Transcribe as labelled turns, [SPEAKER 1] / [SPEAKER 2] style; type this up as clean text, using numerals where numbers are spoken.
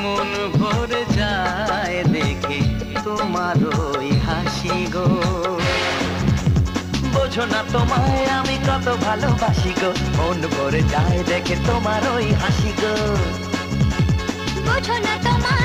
[SPEAKER 1] মন ভরে যায় দেখে তোমার ওই হাসি গো। বোঝো না তোমায় আমি কত ভালোবাসি গো, মন ভরে যায় দেখে তোমার ওই হাসি গো।
[SPEAKER 2] বোঝো না তোমার